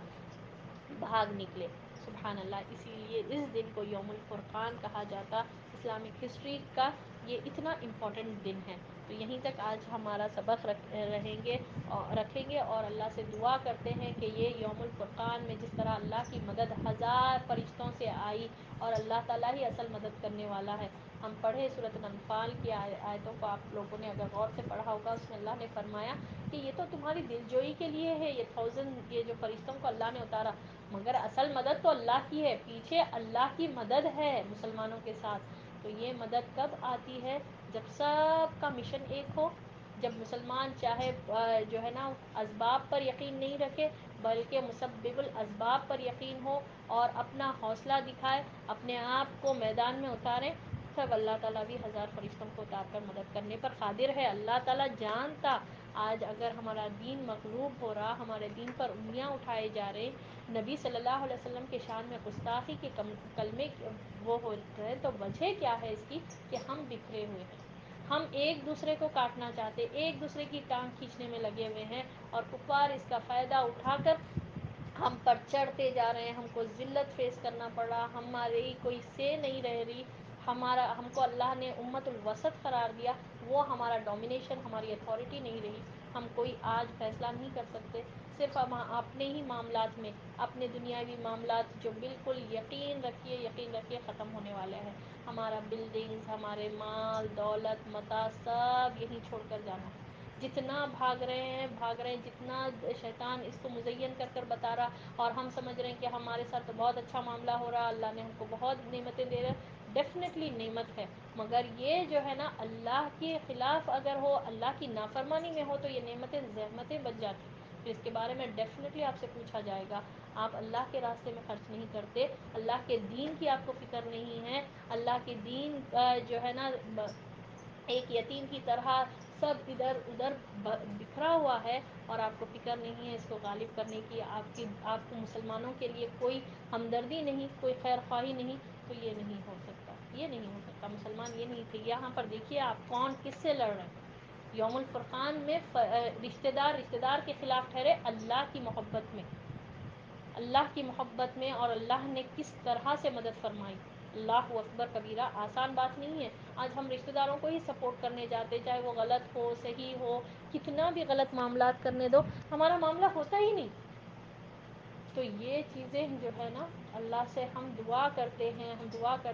بھاگ نکلے. سبحان اللہ. اسی لیے اس دن کو یوم الفرقان کہا جاتا. اسلامک ہسٹری کا یہ اتنا امپورٹنٹ دن ہے. تو یہیں تک آج ہمارا سبق رکھیں گے اور اللہ سے دعا کرتے ہیں کہ یہ یوم الفرقان میں جس طرح اللہ کی مدد ہزار فرشتوں سے آئی، اور اللہ تعالیٰ ہی اصل مدد کرنے والا ہے. ہم پڑھے سورۃ الانفال کی آیتوں کو، آپ لوگوں نے اگر غور سے پڑھا ہوگا، اس میں اللہ نے فرمایا کہ یہ تو تمہاری دلجوئی کے لیے ہے، یہ جو فرشتوں کو اللہ نے اتارا، مگر اصل مدد تو اللہ کی ہے، پیچھے اللہ کی مدد ہے مسلمانوں کے ساتھ. تو یہ مدد کب آتی ہے؟ جب سب کا مشن ایک ہو، جب مسلمان چاہے جو ہے نا اسباب پر یقین نہیں رکھے بلکہ مسبب الاسباب پر یقین ہو، اور اپنا حوصلہ دکھائے، اپنے آپ کو میدان میں اتارے، تب اللہ تعالیٰ بھی ہزار فرشتوں کو اتار کر مدد کرنے پر قادر ہے. اللہ تعالیٰ جانتا آج اگر ہمارا دین مغلوب ہو رہا، ہمارے دین پر انگلیاں اٹھائے جا رہے، نبی صلی اللہ علیہ وسلم کے شان میں گستاخی کے کلمے وہ ہو رہے، تو وجہ کیا ہے اس کی؟ کہ ہم بکھرے ہوئے ہیں، ہم ایک دوسرے کو کاٹنا چاہتے، ایک دوسرے کی ٹانگ کھینچنے میں لگے ہوئے ہیں، اور کفار اس کا فائدہ اٹھا کر ہم پر چڑھتے جا رہے ہیں. ہم کو ذلت فیس کرنا پڑ رہا، ہماری کوئی سے نہیں رہ رہی، ہم کو اللہ نے امت الوسط قرار دیا، وہ ہمارا ڈومینیشن، ہماری اتھارٹی نہیں رہی. ہم کوئی آج فیصلہ نہیں کر سکتے، صرف ہم اپنے ہی معاملات میں، اپنے دنیاوی معاملات جو بالکل یقین رکھیے ختم ہونے والے ہیں. ہمارا بلڈنگز، ہمارے مال دولت متاع سب یہیں چھوڑ کر جانا ہے. جتنا بھاگ رہے ہیں، جتنا شیطان اس کو مزین کر کر بتا رہا، اور ہم سمجھ رہے ہیں کہ ہمارے ساتھ تو بہت اچھا معاملہ ہو رہا، اللہ نے ہم کو بہت نعمتیں دے رہے. ڈیفینیٹلی نعمت ہے، مگر یہ جو ہے نا اللہ کے خلاف اگر ہو، اللہ کی نافرمانی میں ہو، تو یہ نعمتیں زحمتیں بن جاتی. پھر اس کے بارے میں ڈیفینیٹلی آپ سے پوچھا جائے گا. آپ اللہ کے راستے میں خرچ نہیں کرتے، اللہ کے دین کی آپ کو فکر نہیں ہے، اللہ کے دین جو ہے نا ایک یتیم کی طرح سب ادھر ادھر بکھرا ہوا ہے، اور آپ کو فکر نہیں ہے اس کو غالب کرنے کی، آپ کو مسلمانوں کے لیے کوئی ہمدردی نہیں، کوئی خیر خواہی نہیں، تو یہ نہیں ہو سکتا، یہ نہیں ہو سکتا. مسلمان یہ نہیں تھے. یہاں پر دیکھیے آپ کون کس سے لڑ رہے ہیں. یوم الفرقان میں رشتہ دار کے خلاف ٹھہرے اللہ کی محبت میں، اللہ کی محبت میں، اور اللہ نے کس طرح سے مدد فرمائی. اللہ اکبر کبیرہ. آسان بات نہیں ہے. آج ہم رشتہ داروں کو ہی سپورٹ کرنے جاتے، چاہے وہ غلط ہو صحیح ہو، کتنا بھی غلط معاملات کرنے دو، ہمارا معاملہ ہوتا ہی نہیں. تو یہ چیزیں جو ہے نا اللہ سے ہم دعا کرتے ہیں،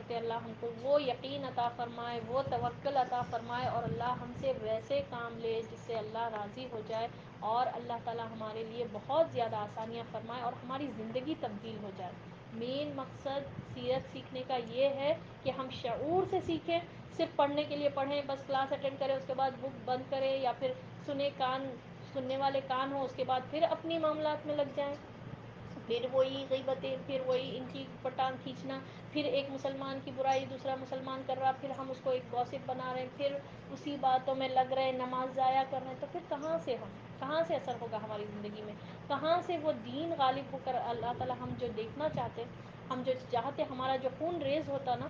اللہ ہم کو وہ یقین عطا فرمائے، وہ توکل عطا فرمائے، اور اللہ ہم سے ویسے کام لے جس سے اللہ راضی ہو جائے، اور اللہ تعالی ہمارے لیے بہت زیادہ آسانیاں فرمائے، اور ہماری زندگی تبدیل ہو جائے. مین مقصد سیرت سیکھنے کا یہ ہے کہ ہم شعور سے سیکھیں. صرف پڑھنے کے لیے پڑھیں، بس کلاس اٹینڈ کریں، اس کے بعد بک بند کریں، یا پھر سننے والے کان ہوں، اس کے بعد پھر اپنی معاملات میں لگ جائیں. پھر وہی غیبتیں، پھر وہی ان کی پٹان کھینچنا، پھر ایک مسلمان کی برائی دوسرا مسلمان کر رہا، پھر ہم اس کو ایک گوسپ بنا رہے ہیں، پھر اسی باتوں میں لگ رہے ہیں، نماز ضائع کر رہے ہیں، تو پھر کہاں سے اثر ہوگا ہماری زندگی میں؟ کہاں سے وہ دین غالب ہو کر اللہ تعالیٰ ہم جو دیکھنا چاہتے، ہم جو چاہتے، ہمارا جو خون ریز ہوتا نا،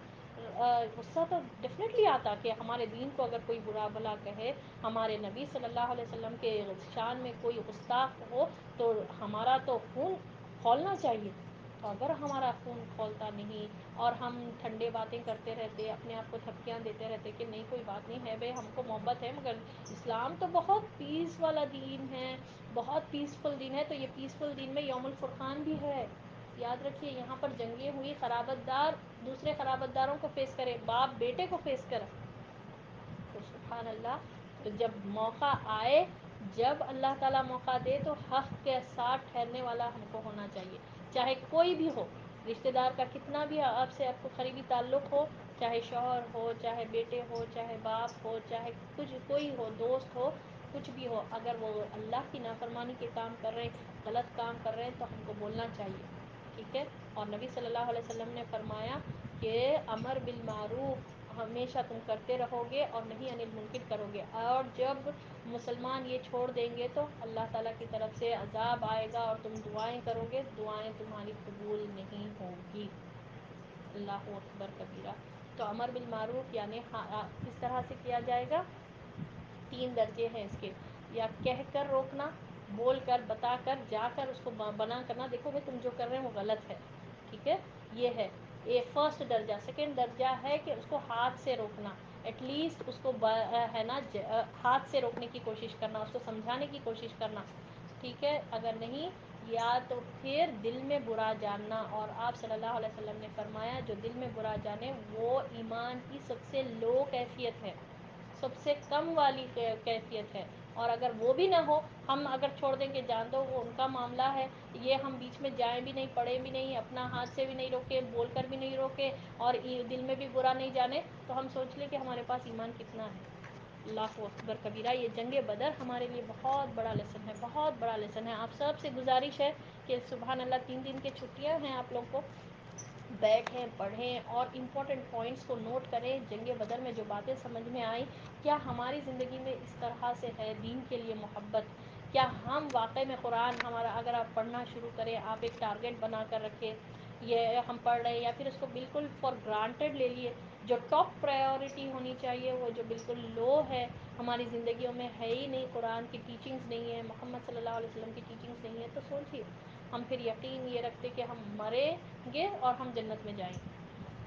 غصہ تو ڈیفینیٹلی آتا کہ ہمارے دین کو اگر کوئی برا بھلا کہے، ہمارے نبی صلی اللہ علیہ وسلم کے شان میں کوئی گستاخ ہو، تو ہمارا تو خون کھولنا چاہیے. تو اگر ہمارا خون کھولتا نہیں اور ہم ٹھنڈے باتیں کرتے رہتے، اپنے آپ کو تھپکیاں دیتے رہتے کہ نہیں کوئی بات نہیں ہے بھائی، ہم کو محبت ہے، مگر اسلام تو بہت پیس والا دین ہے، بہت پیسفل دین ہے، تو یہ پیسفل دین میں یوم الفرقان بھی ہے. یاد رکھیے، یہاں پر جنگیں ہوئی، خرابت دار دوسرے خرابت داروں کو فیس کرے، باپ بیٹے کو فیس کرے. تو سبحان اللہ، تو جب موقع آئے، جب اللہ تعالیٰ موقع دے، تو حق کے ساتھ ٹھہرنے والا ہم کو ہونا چاہیے، چاہے کوئی بھی ہو، رشتہ دار کا کتنا بھی آپ کو قریبی تعلق ہو، چاہے شوہر ہو، چاہے بیٹے ہو، چاہے باپ ہو، چاہے کوئی ہو، دوست ہو، کچھ بھی ہو، اگر وہ اللہ کی نافرمانی کے کام کر رہے ہیں، غلط کام کر رہے ہیں، تو ہم کو بولنا چاہیے. ٹھیک ہے. اور نبی صلی اللہ علیہ وسلم نے فرمایا کہ امر بالمعروف ہمیشہ تم کرتے رہو گے اور نہیں انل منکر کرو گے، اور جب مسلمان یہ چھوڑ دیں گے تو اللہ تعالیٰ کی طرف سے عذاب آئے گا، اور تم دعائیں کرو گے، دعائیں تمہاری قبول نہیں ہوگی. اللہ اکبر کبیرہ. تو امر بالمعروف یعنی کس طرح سے کیا جائے گا؟ 3 درجے ہیں اس کے، یا کہہ کر روکنا، بول کر، بتا کر، جا کر اس کو بنا کرنا، دیکھو بھائی تم جو کر رہے ہیں وہ غلط ہے. ٹھیک ہے. یہ ہے فرسٹ درجہ. سیکنڈ درجہ ہے کہ اس کو ہاتھ سے روکنا، ایٹ لیسٹ اس کو ہے نا ہاتھ سے روکنے کی کوشش کرنا، اس کو سمجھانے کی کوشش کرنا. ٹھیک ہے. اگر نہیں، یا تو پھر دل میں برا جاننا، اور آپ صلی اللہ علیہ وسلم نے فرمایا جو دل میں برا جانے وہ ایمان کی سب سے لو کیفیت ہے، سب سے کم والی کیفیت ہے. اور اگر وہ بھی نہ ہو، ہم اگر چھوڑ دیں کہ جان دو وہ ان کا معاملہ ہے، یہ ہم بیچ میں جائیں بھی نہیں، پڑھیں بھی نہیں، اپنا ہاتھ سے بھی نہیں روکے، بول کر بھی نہیں روکے، اور دل میں بھی برا نہیں جانے، تو ہم سوچ لیں کہ ہمارے پاس ایمان کتنا ہے. اللہ اکبر کبیرہ. یہ جنگ بدر ہمارے لیے بہت بڑا لیسن ہے، بہت بڑا لیسن ہے. آپ سب سے گزارش ہے کہ سبحان اللہ 3 دن کی چھٹیاں ہیں، آپ لوگ کو بیٹھیں، پڑھیں اور امپورٹنٹ پوائنٹس کو نوٹ کریں. جنگ بدر میں جو باتیں سمجھ میں آئیں، کیا ہماری زندگی میں اس طرح سے ہے دین کے لیے محبت؟ کیا ہم واقعی میں قرآن ہمارا اگر آپ پڑھنا شروع کریں، آپ ایک ٹارگیٹ بنا کر رکھیں، یہ ہم پڑھ رہے ہیں، یا پھر اس کو بالکل فار گرانٹیڈ لے لیے، جو ٹاپ پرائیورٹی ہونی چاہیے وہ جو بالکل لو ہے ہماری زندگیوں میں ہے ہی نہیں، قرآن کی ٹیچنگز نہیں ہے، محمد صلی اللہ علیہ وسلم کی ٹیچنگز نہیں ہے، تو سوچیے ہم پھر یقین یہ رکھتے کہ ہم مریں گے اور ہم جنت میں جائیں گے.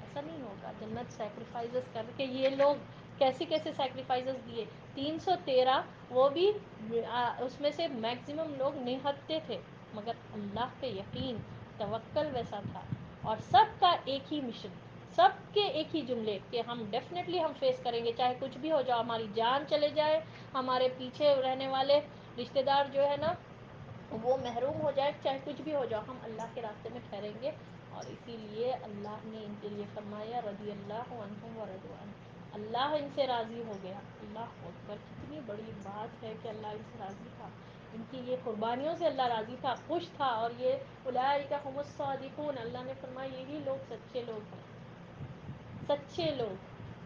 ایسا نہیں ہوگا. جنت سیکریفائزز کر کے یہ لوگ کیسے سیکریفائزز دیے. 313، وہ بھی اس میں سے میکسیمم لوگ نہتے تھے، مگر اللہ پہ یقین، توکل ویسا تھا، اور سب کا ایک ہی مشن، سب کے ایک ہی جملے کہ ہم ڈیفینیٹلی ہم فیس کریں گے، چاہے کچھ بھی ہو جائے، ہماری جان چلے جائے، ہمارے پیچھے رہنے والے رشتہ دار جو ہے نا وہ محروم ہو جائے، چاہے کچھ بھی ہو جائے، ہم اللہ کے راستے میں ٹھہریں گے. اور اسی لیے اللہ نے ان کے لیے فرمایا رضی اللہ عنہم ورضوا عنہ، اللہ ان سے راضی ہو گیا. اللہ اکبر. کتنی بڑی بات ہے کہ اللہ ان سے راضی تھا، ان کی یہ قربانیوں سے اللہ راضی تھا، خوش تھا. اور یہ اولئک هم الصادقون، اللہ نے فرمایا یہی لوگ سچے لوگ ہیں، سچے لوگ.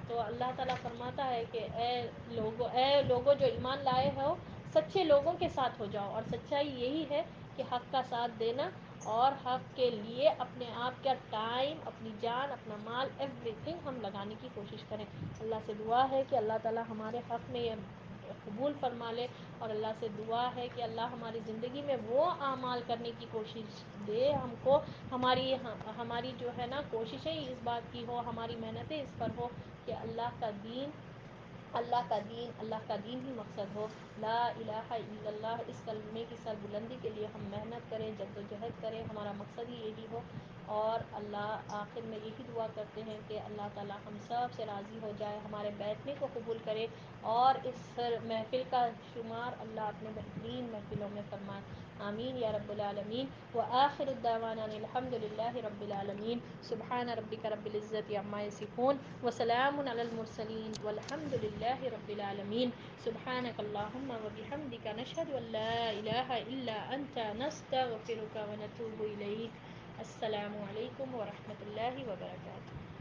تو اللہ تعالیٰ فرماتا ہے کہ اے لوگوں جو ایمان لائے ہو، سچے لوگوں کے ساتھ ہو جاؤ. اور سچائی یہی ہے کہ حق کا ساتھ دینا، اور حق کے لیے اپنے آپ کا ٹائم، اپنی جان، اپنا مال، ایوری تھنگ ہم لگانے کی کوشش کریں. اللہ سے دعا ہے کہ اللہ تعالیٰ ہمارے حق میں یہ قبول فرما لے، اور اللہ سے دعا ہے کہ اللہ ہماری زندگی میں وہ اعمال کرنے کی کوشش دے ہم کو، ہماری جو ہے نا کوششیں اس بات کی ہو، ہماری محنتیں اس پر ہو کہ اللہ کا دین، اللہ کا دین، اللہ کا دین ہی مقصد ہو. لا الہ الا اللہ، اس کلمے کی سربلندی کے لیے ہم محنت کریں، جد و جہد کریں، ہمارا مقصد ہی یہی ہو. اور اللہ آخر میں یہی دعا کرتے ہیں کہ اللہ تعالیٰ ہم سب سے راضی ہو جائے، ہمارے بیٹھنے کو قبول کرے اور اس محفل کا شمار اللہ اپنے بہترین محفلوں میں فرمائے، آمین یا رب العالمین۔ وآخر الدعوانا الحمد للہ رب العالمین۔ سبحان ربک رب العزت عما یصفون وسلام علی المرسلین والحمد للہ رب العالمین۔ سبحانک اللہم وبحمدک نشہد ان لا الہ الا انت نستغفرک ونتوب الیک۔ السلام علیکم ورحمۃ اللہ وبرکاتہ۔